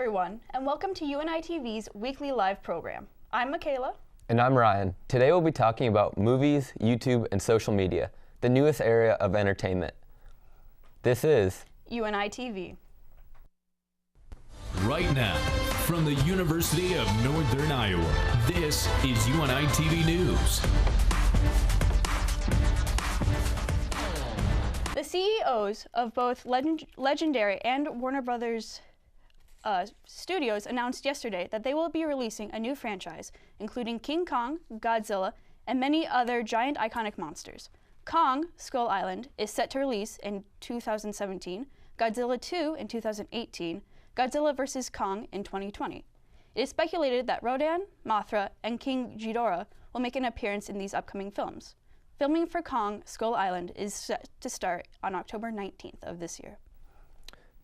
everyone, and welcome to UNI TV's weekly live program. I'm Michaela. And I'm Ryan. Today we'll be talking about movies, YouTube, and social media, the newest area of entertainment. This is UNI TV. Right now, from the University of Northern Iowa, this is UNI TV News. The CEOs of both Legendary and Warner Brothers Studios announced yesterday that they will be releasing a new franchise, including King Kong, Godzilla, and many other giant iconic monsters. Kong, Skull Island, is set to release in 2017, Godzilla 2 in 2018, Godzilla vs. Kong in 2020. It is speculated that Rodan, Mothra, and King Ghidorah will make an appearance in these upcoming films. Filming for Kong, Skull Island is set to start on October 19th of this year.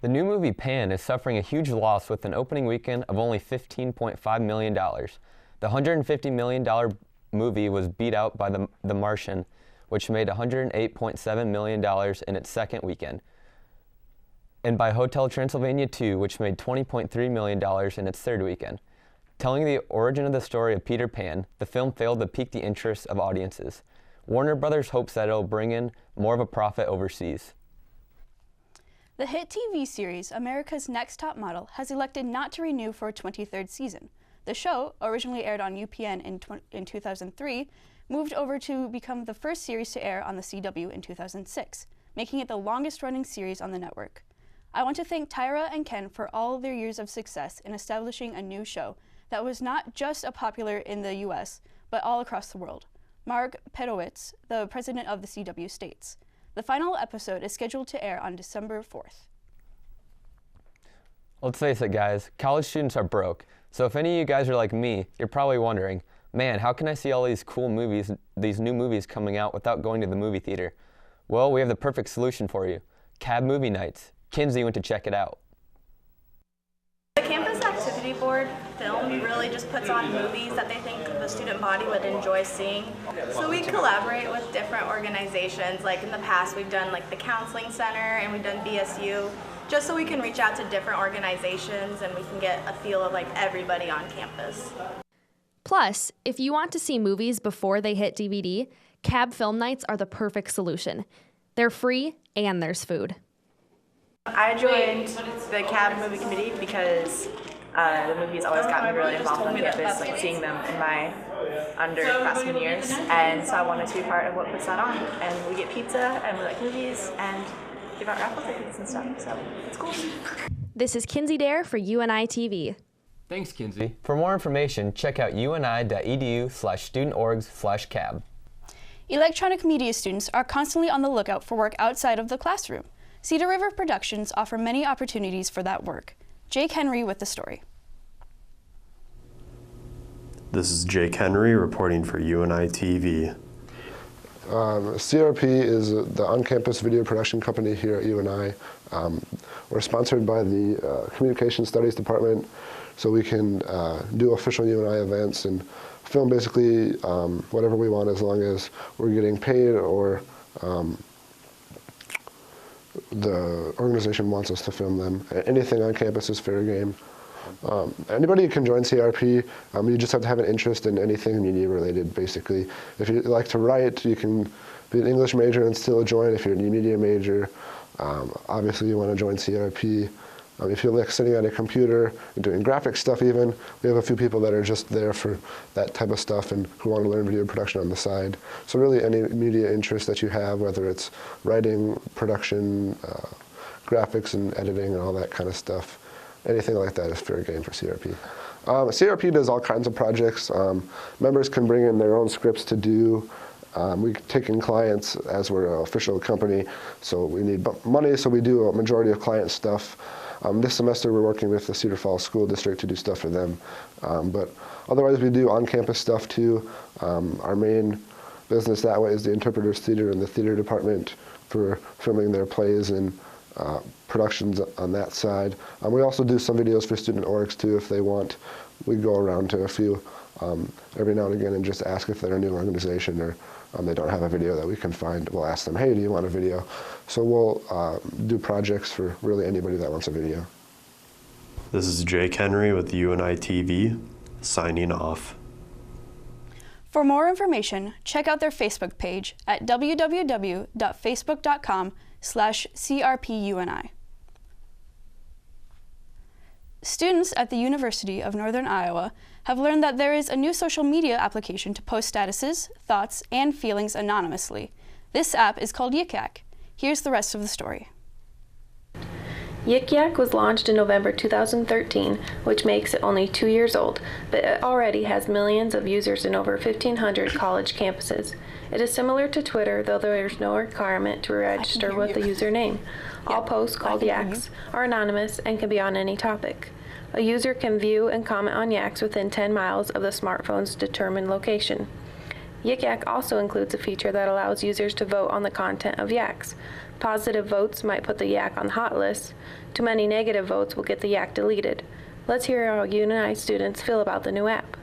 the new movie Pan is suffering a huge loss with an opening weekend of only $15.5 million. The $150 million movie was beat out by The Martian, which made $108.7 million in its second weekend, and by Hotel Transylvania 2, which made $20.3 million in its third weekend. Telling the origin of the story of Peter Pan, the film failed to pique the interest of audiences. Warner Brothers hopes that it'll bring in more of a profit overseas. The hit TV series America's Next Top Model has elected not to renew for a 23rd season. The show, originally aired on UPN in 2003, moved over to become the first series to air on the CW in 2006, making it the longest-running series on the network. I want to thank Tyra and Ken for all their years of success in establishing a new show that was not just popular in the US, but all across the world. Mark Pedowitz, the president of the CW, states, "The final episode is scheduled to air on December 4th. Let's face it, guys, college students are broke. So if any of you guys are like me, you're probably wondering, man, how can I see all these cool movies, these new movies coming out without going to the movie theater? Well, we have the perfect solution for you. Cab Movie Nights. Kinsey went to check it out. The Campus Activity Board film really just puts on movies that they think the student body would enjoy seeing. So we collaborate with different organizations. Like in the past, we've done like the Counseling Center and we've done BSU, just so we can reach out to different organizations and we can get a feel of like everybody on campus. Plus, if you want to see movies before they hit DVD, Cab Film Nights are the perfect solution. They're free and there's food. I joined the CAB movie committee because the movies always got me really involved on campus, like seeing them in my underclassmen years, and so I wanted to be part of what puts that on. And we get pizza, and we like movies, and give out raffle tickets and stuff, so it's cool. This is Kinsey Dare for UNI TV. Thanks, Kinsey. For more information, check out uni.edu/studentorgs/cab. Electronic media students are constantly on the lookout for work outside of the classroom. Cedar River Productions offer many opportunities for that work. Jake Henry with the story. This is Jake Henry reporting for UNI TV. CRP is the on-campus video production company here at UNI. We're sponsored by the Communication Studies Department, so we can do official UNI events and film basically whatever we want as long as we're getting paid or the organization wants us to film them. Anything on campus is fair game. Anybody can join CRP. You just have to have an interest in anything media related, basically. If you like to write, you can be an English major and still join. If you're a media major, obviously you want to join CRP. If you like sitting at a computer and doing graphic stuff even, we have a few people that are just there for that type of stuff and who want to learn video production on the side. So really any media interest that you have, whether it's writing, production, graphics and editing and all that kind of stuff, anything like that is fair game for CRP. CRP does all kinds of projects. Members can bring in their own scripts to do. We take in clients as we're an official company, so we need money, so we do a majority of client stuff. This semester we're working with the Cedar Falls School District to do stuff for them. But otherwise we do on-campus stuff too. Our main business that way is the Interpreters Theater and the theater department for filming their plays and productions on that side. We also do some videos for student orgs too if they want. We go around to a few every now and again and just ask if they're a new organization or they don't have a video that we can find. We'll ask them, hey, do you want a video? So we'll do projects for really anybody that wants a video. This is Jake Henry with UNI TV, signing off. For more information, check out their Facebook page at www.facebook.com/CRPUNI. Students at the University of Northern Iowa have learned that there is a new social media application to post statuses, thoughts, and feelings anonymously. This app is called Yik Yak. Here's the rest of the story. Yik Yak was launched in November 2013, which makes it only 2 years old, but it already has millions of users in over 1,500 college campuses. It is similar to Twitter, though there is no requirement to register with a username. All posts called Yaks are anonymous and can be on any topic. A user can view and comment on Yaks within 10 miles of the smartphone's determined location. Yik Yak also includes a feature that allows users to vote on the content of Yaks. Positive votes might put the Yak on the hot list. Too many negative votes will get the Yak deleted. Let's hear how UNI students feel about the new app.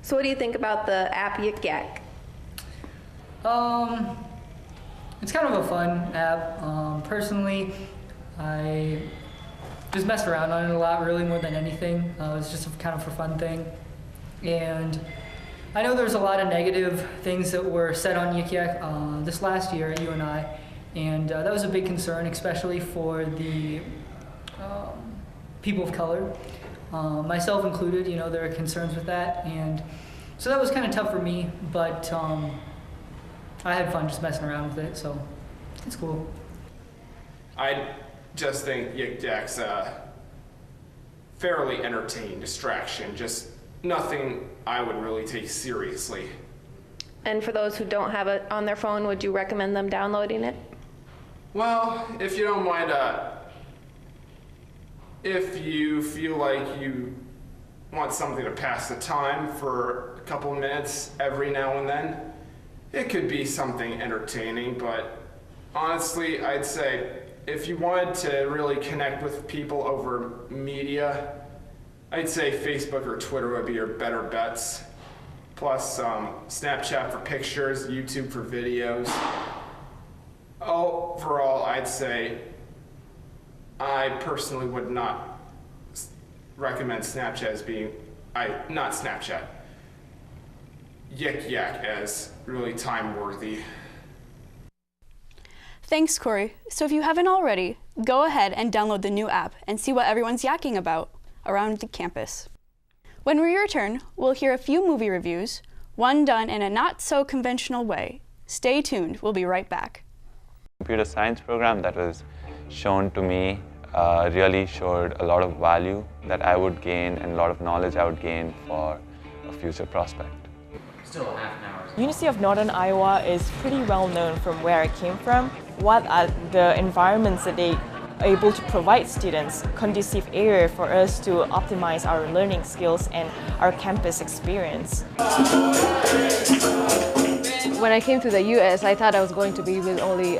So what do you think about the app Yik Yak? It's kind of a fun app. Personally, I just messed around on it a lot, really more than anything. It's just kind of a fun thing. And I know there's a lot of negative things that were said on Yik Yak this last year at UNI, and that was a big concern, especially for the people of color, myself included. You know, there are concerns with that, and so that was kind of tough for me, but I had fun just messing around with it, so it's cool. I just think Yik Yak's a fairly entertaining distraction, just nothing I would really take seriously. And for those who don't have it on their phone, would you recommend them downloading it? Well, if you don't mind, if you feel like you want something to pass the time for a couple of minutes every now and then, it could be something entertaining, but honestly, I'd say if you wanted to really connect with people over media, I'd say Facebook or Twitter would be your better bets. Plus Snapchat for pictures, YouTube for videos. Overall, I'd say I personally would not recommend Snapchat as being, not Snapchat, Yik Yak as really time-worthy. Thanks, Corey. So if you haven't already, go ahead and download the new app and see what everyone's yakking about around the campus. When we return, we'll hear a few movie reviews, one done in a not-so-conventional way. Stay tuned. We'll be right back. Computer science program that was shown to me really showed a lot of value that I would gain and a lot of knowledge I would gain for a future prospect. Still a half an hour. University of Northern Iowa is pretty well known from where I came from. What are the environments that they are able to provide students, conducive area for us to optimize our learning skills and our campus experience. When I came to the US, I thought I was going to be with only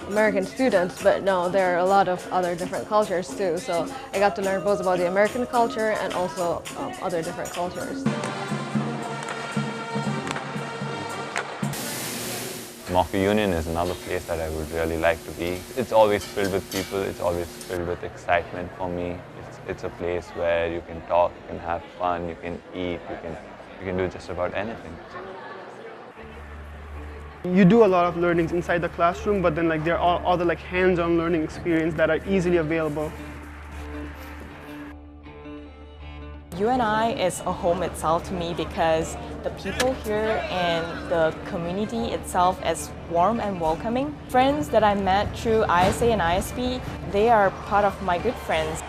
American students, but no, there are a lot of other different cultures too. So I got to learn both about the American culture and also other different cultures. Mocker Union is another place that I would really like to be. It's always filled with people, it's always filled with excitement for me. It's a place where you can talk, you can have fun, you can eat, you can do just about anything. You do a lot of learnings inside the classroom, but then there are other hands-on learning experiences that are easily available. UNI is a home itself to me because the people here and the community itself is warm and welcoming. Friends that I met through ISA and ISB, they are part of my good friends.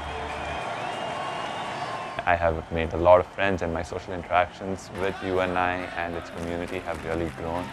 I have made a lot of friends and my social interactions with UNI and its community have really grown.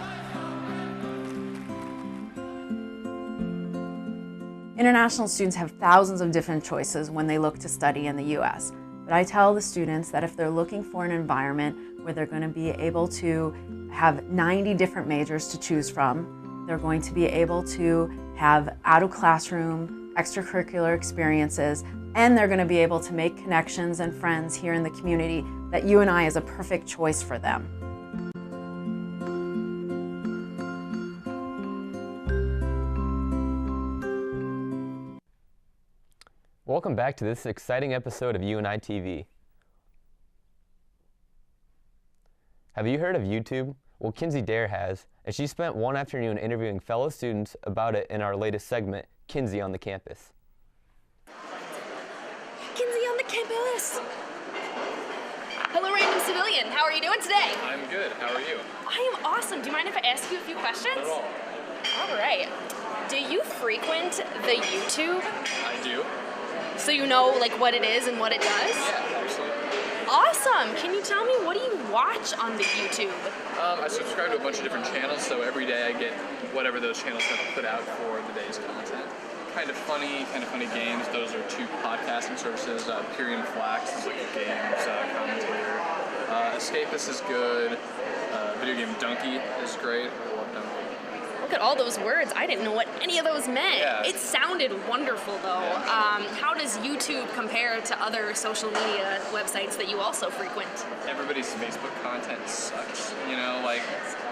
International students have thousands of different choices when they look to study in the US. But I tell the students that if they're looking for an environment where they're going to be able to have 90 different majors to choose from, they're going to be able to have out-of-classroom, extracurricular experiences, and they're going to be able to make connections and friends here in the community, that UNI is a perfect choice for them. Welcome back to this exciting episode of UNI TV. Have you heard of YouTube? Well, Kinsey Dare has, and she spent one afternoon interviewing fellow students about it in our latest segment, Kinsey on the Campus. Kinsey on the campus! Hello, random civilian. How are you doing today? I'm good. How are you? I am awesome. Do you mind if I ask you a few questions? Not at all. All right. Do you frequent the YouTube? I do. So you know like what it is and what it does? Yeah, absolutely. Awesome. Can you tell me, what do you watch on the YouTube? I subscribe to a bunch of different channels, so every day I get whatever those channels have put out for the day's content. Kind of funny games. Those are two podcasting services. Pyrian Flax is like a games commentator. Escapist is good. Video game Donkey is great. I love Donkey. Look at all those words. I didn't know what any of those meant. Yeah. It sounded wonderful, though. Yeah. How does YouTube compare to other social media websites that you also frequent? Everybody's Facebook content sucks. You know, like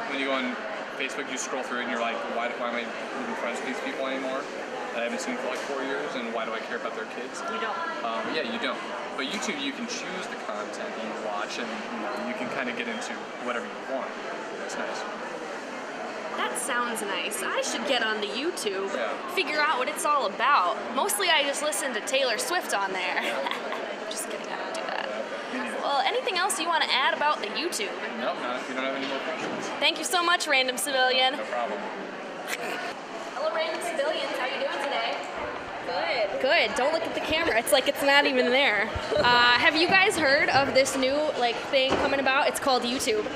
when you go on Facebook, you scroll through it and you're like, why am I even friends with these people anymore? I haven't seen for like 4 years, and why do I care about their kids? You don't. Yeah, you don't. But YouTube, you can choose the content that you watch, and you can kind of get into whatever you want. It's nice. That sounds nice. I should get on the YouTube, figure out what it's all about. Mostly I just listen to Taylor Swift on there. Just kidding, I don't do that. Well, anything else you want to add about the YouTube? No, not if you don't have any more questions. Thank you so much, random civilian. No problem. Hello, random civilians. How are you doing today? Good. Good. Don't look at the camera. It's like it's not even there. Have you guys heard of this new thing coming about? It's called YouTube.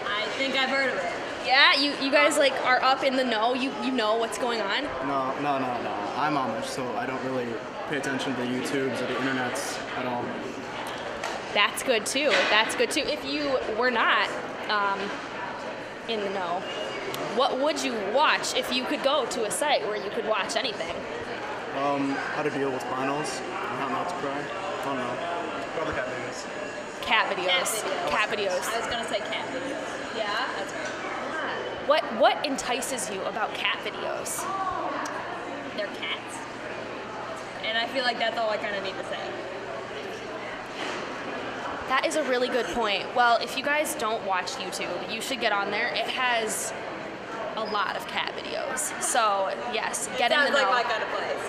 I think I've heard of it. Yeah, you guys are up in the know. You know what's going on. No. I'm Amish, so I don't really pay attention to the YouTubes or the internets at all. That's good too. That's good too. If you were not in the know, what would you watch if you could go to a site where you could watch anything? How to deal with finals, how not to cry. I don't know. Probably cat videos. Cat videos. Cat videos. I was gonna say cat videos. Yeah, that's right. What entices you about cat videos? They're cats. And I feel like that's all I kind of need to say. That is a really good point. Well, if you guys don't watch YouTube, you should get on there. It has a lot of cat videos. So, yes, get in the know. Sounds like my kind of place.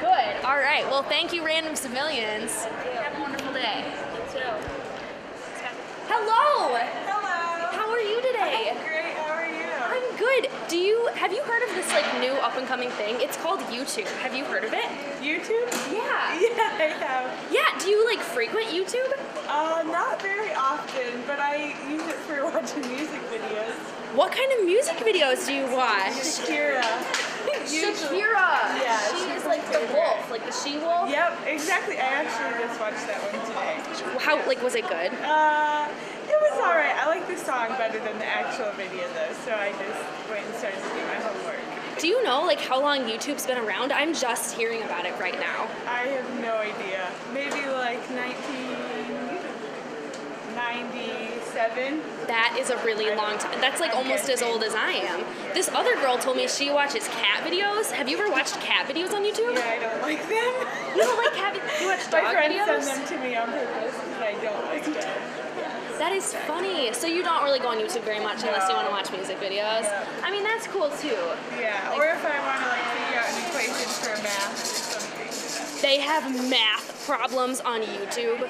Good. All right. Well, thank you, random civilians. Have a wonderful day. You too. Hello. Hello. How are you today? I'm great. How are you? I'm good. Have you heard of this new up and coming thing? It's called YouTube. Have you heard of it? YouTube? Yeah. Yeah, I have. Yeah. Do you frequent YouTube? Not very often, but I use it for watching music videos. What kind of music videos do you watch? Shakira. Shakira. Yeah. She's like the wolf, like the she-wolf. Yep, exactly. I actually just watched that one today. How was it good? It was alright. I like the song better than the actual video though, so I just went and started to do my homework. Do you know how long YouTube's been around? I'm just hearing about it right now. I have no idea. Maybe 1997. That is a really long time. That's almost as old as I am. This other girl told me she watches cat videos. Have you ever watched cat videos on YouTube? Yeah, I don't like them. You don't like cat videos? You watch dog My friends videos? send them to me on purpose because I don't like them. That is funny. So you don't really go on YouTube very much unless you want to watch music videos? Yeah. I mean, that's cool too. Yeah, or if I want to figure out an equation for math or something. They have math problems on YouTube.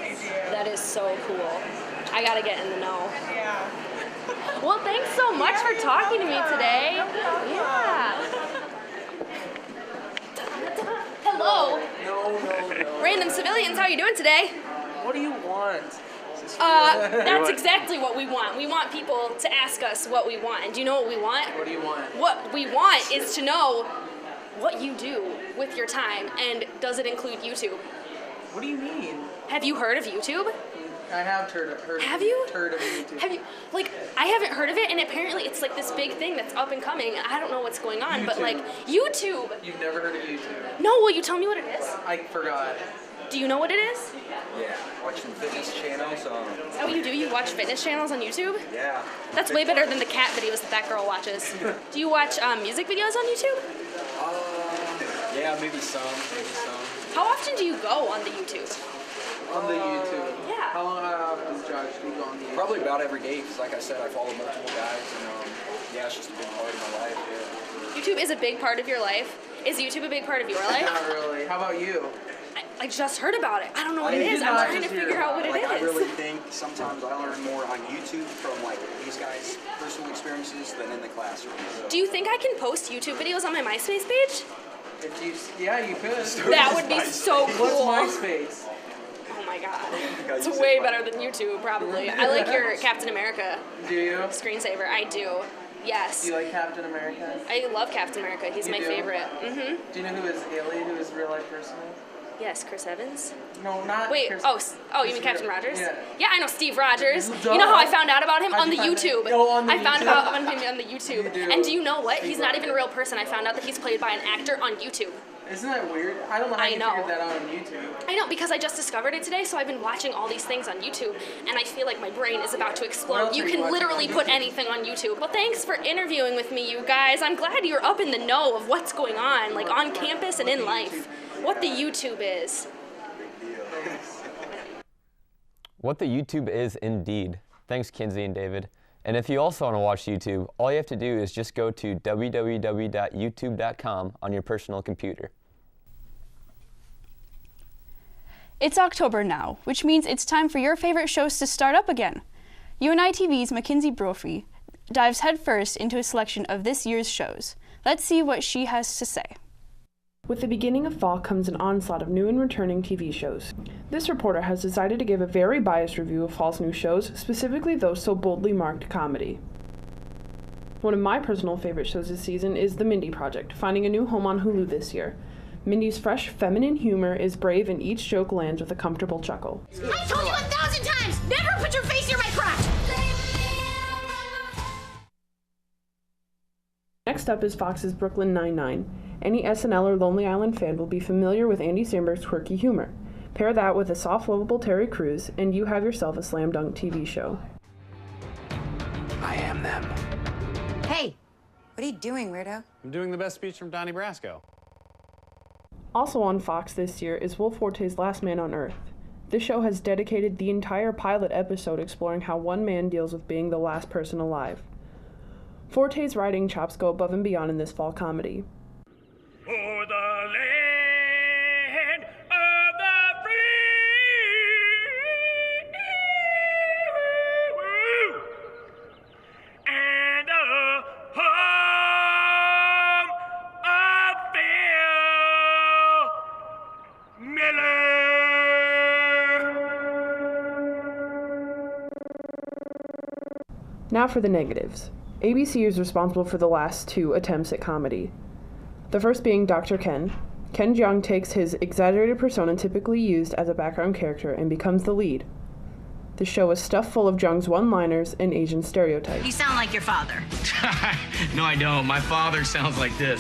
That is so cool. I gotta get in the know. Yeah. Well, thanks so much for talking to me today. Yeah. Hello. No. Random civilians, how are you doing today? What do you want? That's exactly what we want. We want people to ask us what we want. And do you know what we want? What do you want? What we want is to know what you do with your time, and does it include YouTube? What do you mean? Have you heard of YouTube? I have heard of Have you? Heard of YouTube. Have you? I haven't heard of it, and apparently it's this big thing that's up and coming. I don't know what's going on, but YouTube. You've never heard of YouTube? No, will you tell me what it is? I forgot. Do you know what it is? Yeah, watching fitness channels. Is that what you do? You watch fitness channels on YouTube? Yeah. That's way better than the cat videos that girl watches. Do you watch music videos on YouTube? Yeah, maybe some. How often do you go on the YouTube? On the YouTube? Yeah. How often, Josh, do you go on the YouTube? Probably about every day, because like I said, I follow multiple guys, and yeah, it's just a big part of my life, yeah. YouTube is a big part of your life. Is YouTube a big part of your life? Not really. How about you? I just heard about it. I don't know what it is. I'm trying to figure out what it is. I really think sometimes I learn more on YouTube from like these guys' personal experiences than in the classroom. So. Do you think I can post YouTube videos on my MySpace page? Yeah, you could. That would be so cool. What's MySpace? Oh my god. It's way better than YouTube, probably. I like your Captain America. Do you? Screensaver. I do. Yes. Do you like Captain America? I love Captain America. He's my favorite. Mm-hmm. Do you know who his alien, who his real life person is? Yes, Chris Evans. No, not Wait, Chris. you mean Captain Rogers? Yeah. Yeah, I know Steve Rogers. You know how I found out about him? On the YouTube. I found out about him on the YouTube. And do you know what? He's not even a real person. I found out that he's played by an actor on YouTube. Isn't that weird? I don't know how you figured that out on YouTube. I know, because I just discovered it today, so I've been watching all these things on YouTube, and I feel like my brain is about to explode. You can literally put anything on YouTube. Well, thanks for interviewing with me, you guys. I'm glad you're up in the know of what's going on, like on campus and in life. What the YouTube is. What the YouTube is indeed. Thanks, Kinsey and David. And if you also want to watch YouTube, all you have to do is just go to www.youtube.com on your personal computer. It's October now, which means it's time for your favorite shows to start up again. UNI TV's Mackenzie Brophy dives headfirst into a selection of this year's shows. Let's see what she has to say. With the beginning of fall comes an onslaught of new and returning TV shows. This reporter has decided to give a very biased review of fall's new shows, specifically those so boldly marked comedy. One of my personal favorite shows this season is The Mindy Project, finding a new home on Hulu this year. Mindy's fresh, feminine humor is brave and each joke lands with a comfortable chuckle. I told you 1,000 times! Never put your face near my crotch! Next up is Fox's Brooklyn Nine-Nine. Any SNL or Lonely Island fan will be familiar with Andy Samberg's quirky humor. Pair that with a soft, lovable Terry Crews, and you have yourself a slam dunk TV show. I am them. Hey, what are you doing, weirdo? I'm doing the best speech from Donnie Brasco. Also on Fox this year is Will Forte's Last Man on Earth. This show has dedicated the entire pilot episode exploring how one man deals with being the last person alive. Forte's writing chops go above and beyond in this fall comedy. For the land of the free and a home of Phil Miller. Now for the negatives. ABC is responsible for the last two attempts at comedy. The first being Dr. Ken. Ken Jeong takes his exaggerated persona typically used as a background character and becomes the lead. The show is stuffed full of Jeong's one-liners and Asian stereotypes. You sound like your father. No, I don't. My father sounds like this.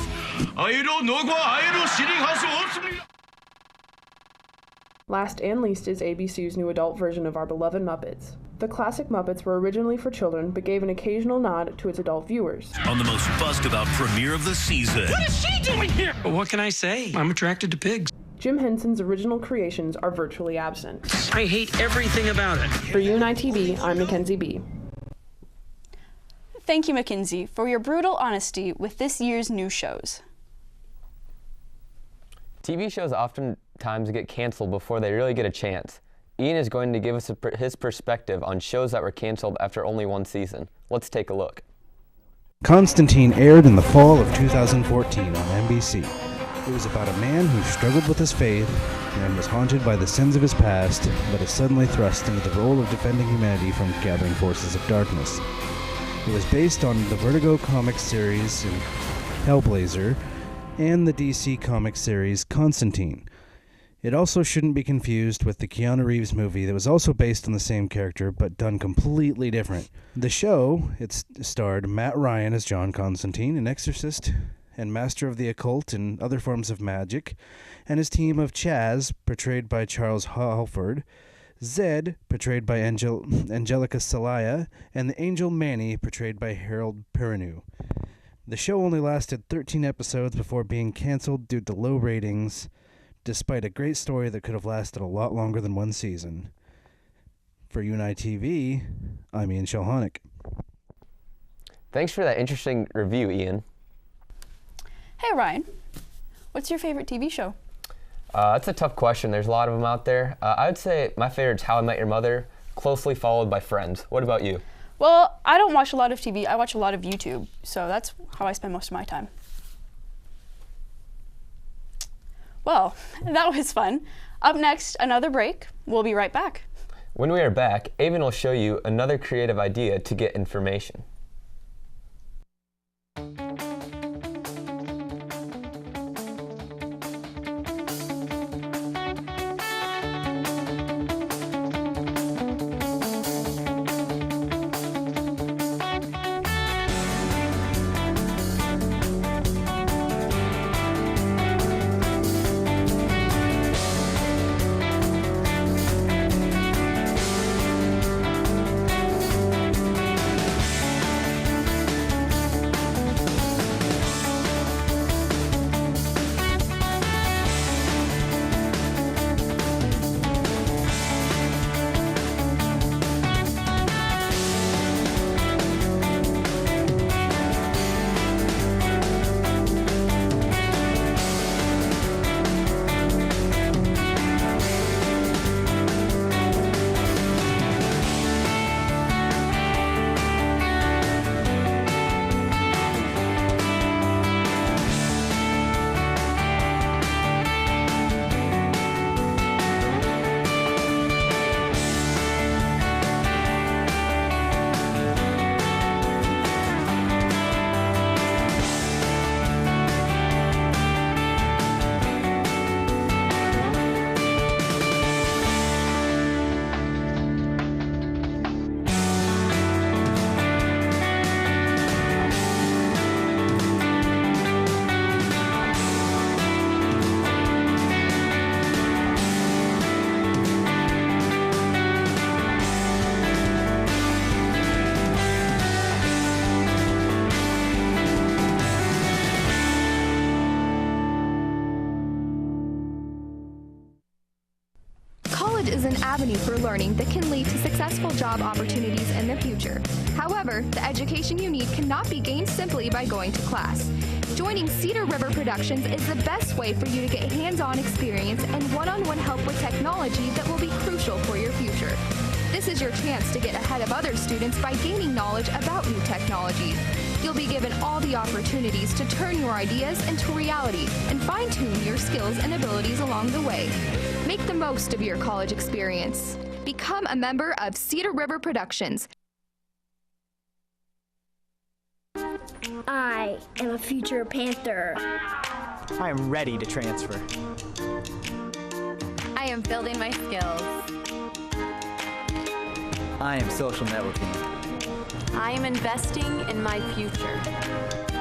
Last and least is ABC's new adult version of our beloved Muppets. The classic Muppets were originally for children, but gave an occasional nod to its adult viewers. On the most buzzed about premiere of the season. What is she doing here? What can I say? I'm attracted to pigs. Jim Henson's original creations are virtually absent. I hate everything about it. For UNI TV, I'm Mackenzie B. Thank you, Mackenzie, for your brutal honesty with this year's new shows. TV shows oftentimes get canceled before they really get a chance. Ian is going to give us his perspective on shows that were canceled after only one season. Let's take a look. Constantine aired in the fall of 2014 on NBC. It was about a man who struggled with his faith and was haunted by the sins of his past, but is suddenly thrust into the role of defending humanity from gathering forces of darkness. It was based on the Vertigo comic series and Hellblazer and the DC comic series Constantine. It also shouldn't be confused with the Keanu Reeves movie that was also based on the same character but done completely different. The show, it starred Matt Ryan as John Constantine, an exorcist and master of the occult and other forms of magic, and his team of Chaz, portrayed by Charles Halford, Zed, portrayed by Angelica Salaya, and the angel Manny, portrayed by Harold Perrineau. The show only lasted 13 episodes before being canceled due to low ratings, despite a great story that could have lasted a lot longer than one season. For UNI TV, I'm Ian Shelhonick. Thanks for that interesting review, Ian. Hey, Ryan. What's your favorite TV show? That's a tough question. There's a lot of them out there. I would say my favorite is How I Met Your Mother, closely followed by Friends. What about you? Well, I don't watch a lot of TV. I watch a lot of YouTube, so that's how I spend most of my time. Well, that was fun. Up next, another break. We'll be right back. When we are back, Avon will show you another creative idea to get information. Is an avenue for learning that can lead to successful job opportunities in the future. However, the education you need cannot be gained simply by going to class. Joining Cedar River Productions is the best way for you to get hands-on experience and one-on-one help with technology that will be crucial for your future. This is your chance to get ahead of other students by gaining knowledge about new technology. You'll be given all the opportunities to turn your ideas into reality and fine-tune your skills and abilities along the way. Make the most of your college experience. Become a member of Cedar River Productions. I am a future Panther. I am ready to transfer. I am building my skills. I am social networking. I am investing in my future.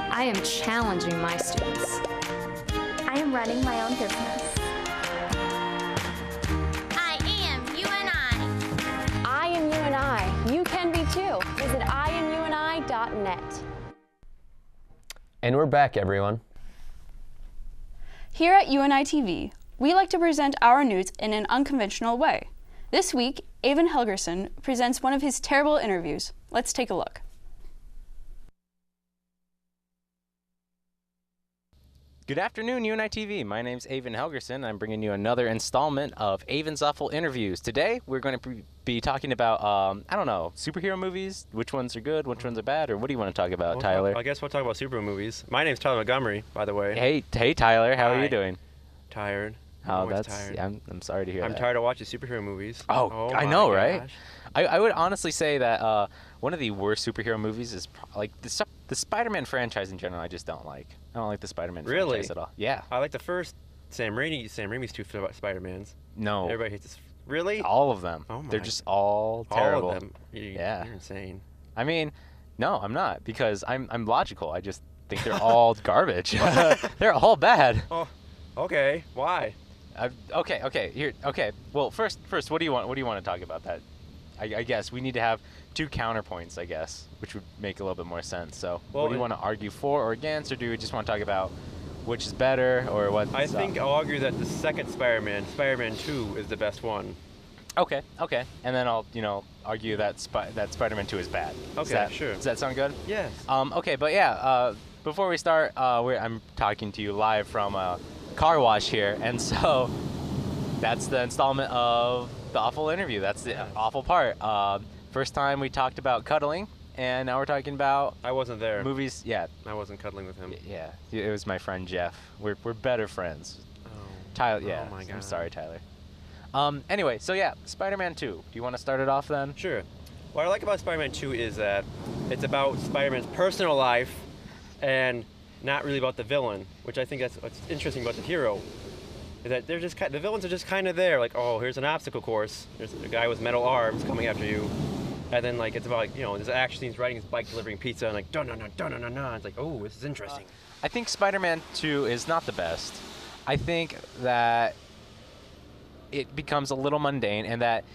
I am challenging my students. I am running my own business. I am UNI. I am UNI. You can be too. Visit IamUNI.net. And we're back, everyone. Here at UNI TV, we like to present our news in an unconventional way. This week, Avon Helgerson presents one of his terrible interviews. Let's take a look. Good afternoon, UNI TV. My name's Avon Helgerson. I'm bringing you another installment of Avon's Awful Interviews. Today, we're going to be talking about, I don't know, superhero movies. Which ones are good, which ones are bad, or what do you want to talk about, Tyler? I guess we'll talk about superhero movies. My name's Tyler Montgomery, by the way. Hey, Tyler. How are you doing? Tired. Oh, I'm tired. I'm sorry to hear that. I'm tired of watching superhero movies. Oh I know, right? I would honestly say that one of the worst superhero movies is like the Spider-Man franchise in general. I just don't like. I don't like the Spider-Man franchise at all. Yeah. I like the first Sam Raimi's two Spider-Mans. No. Everybody hates this. Really? All of them. Oh my. They're just all terrible. All of them. Yeah. You're insane. I mean, no, I'm not, because I'm logical. I just think they're all garbage. They're all bad. Oh, okay. Why? Okay. Well, first, what do you want? What do you want to talk about? That, I guess we need to have two counterpoints, I guess, which would make a little bit more sense. So, what do you want to argue for or against, or do we just want to talk about which is better, or what? I think I'll argue that the second Spider-Man, Spider-Man 2, is the best one. Okay. And then I'll, argue that Spider-Man 2 is bad. Okay, sure. Does that sound good? Yes. Okay, but yeah, before we start, I'm talking to you live from a car wash here, and so that's the installment of the awful interview. That's the awful part. First time we talked about cuddling, and now we're talking about... I wasn't there. Movies, yeah. I wasn't cuddling with him. Yeah, it was my friend Jeff. We're better friends. Oh. Tyler, yeah. Oh my God. I'm sorry, Tyler. Anyway, so yeah, Spider-Man 2. Do you want to start it off then? Sure. What I like about Spider-Man 2 is that it's about Spider-Man's personal life and not really about the villain, which I think that's what's interesting about the hero. Is that they're just the villains are just kind of there, like, oh, here's an obstacle course. There's a guy with metal arms coming after you. And then, like, it's about, like, there's action scenes, riding his bike, delivering pizza, and like, dun-dun-dun-dun-dun-dun. It's like, oh, this is interesting. I think Spider-Man 2 is not the best. I think that it becomes a little mundane, and that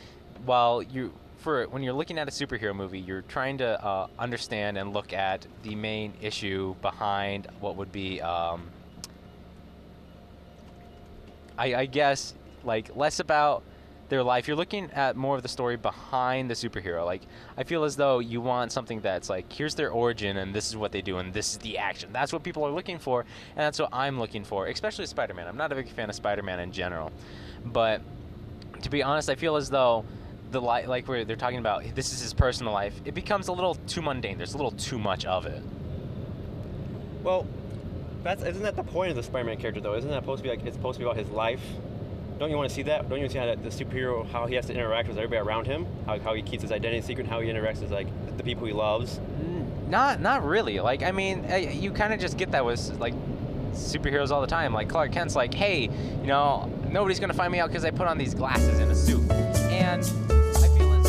while when you're looking at a superhero movie, you're trying to understand and look at the main issue behind what would be, I guess, like, less about their life. You're looking at more of the story behind the superhero. Like, I feel as though you want something that's like, here's their origin, and this is what they do, and this is the action. That's what people are looking for, and that's what I'm looking for, especially Spider-Man. I'm not a big fan of Spider-Man in general, but to be honest, I feel as though like where they're talking about this is his personal life, it becomes a little too mundane. There's a little too much of it. Well, isn't that the point of the Spider-Man character, though? Isn't that supposed to be like, it's supposed to be about his life? Don't you want to see that? Don't you want to see how the superhero, how he has to interact with everybody around him? How he keeps his identity secret, how he interacts with, like, the people he loves? Not really. Like, I mean, you kind of just get that with, like, superheroes all the time. Like, Clark Kent's like, hey, nobody's going to find me out because I put on these glasses and a suit. And I feel as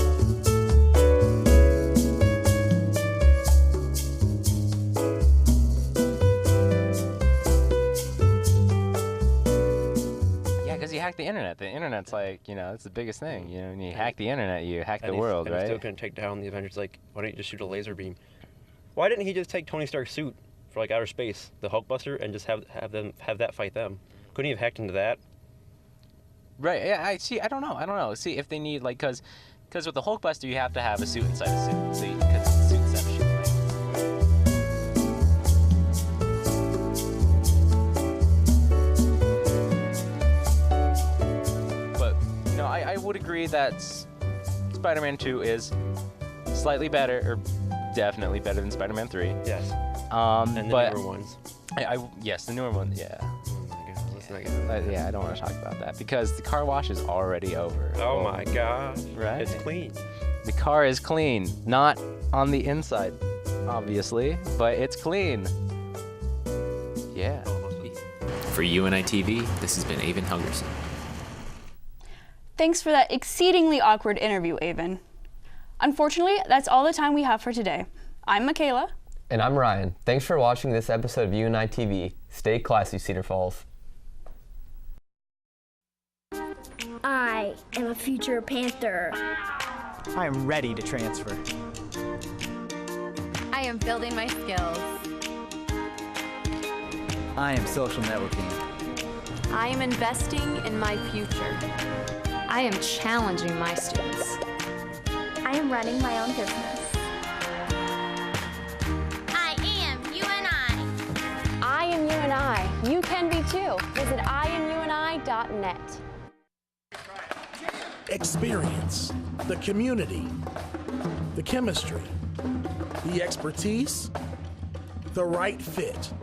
because you hack the internet. The internet's like, it's the biggest thing. When you hack the internet, you hack the world, right? He's still going to take down the Avengers. Like, why don't you just shoot a laser beam? Why didn't he just take Tony Stark's suit for, like, outer space, the Hulkbuster, and just have that fight them? Couldn't he have hacked into that? Right. Yeah. I don't know. See, if they need, like, because with the Hulkbuster, you have to have a suit inside a suit. See, because it's a suit inception. I would agree that Spider-Man 2 is slightly better, or definitely better than Spider-Man 3. Yes. And the newer ones. Yes, the newer ones, yeah. Oh my God, let's not get into that. I don't want to talk about that because the car wash is already over. Oh my gosh. Right? It's clean. The car is clean. Not on the inside, obviously, but it's clean. Yeah. For UNI TV, this has been Avon Helgerson. Thanks for that exceedingly awkward interview, Avon. Unfortunately, that's all the time we have for today. I'm Michaela. And I'm Ryan. Thanks for watching this episode of UNI TV. Stay classy, Cedar Falls. I am a future Panther. I am ready to transfer. I am building my skills. I am social networking. I am investing in my future. I am challenging my students. I am running my own business. I am UNI. I am UNI. You can be too. Visit IamUNI.net. Experience, the community, the chemistry, the expertise, the right fit,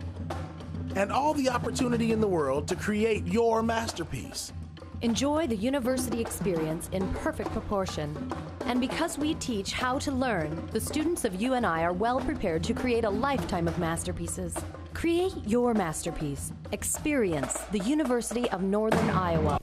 and all the opportunity in the world to create your masterpiece. Enjoy the university experience in perfect proportion. And because we teach how to learn, the students of UNI are well prepared to create a lifetime of masterpieces. Create your masterpiece. Experience the University of Northern Iowa.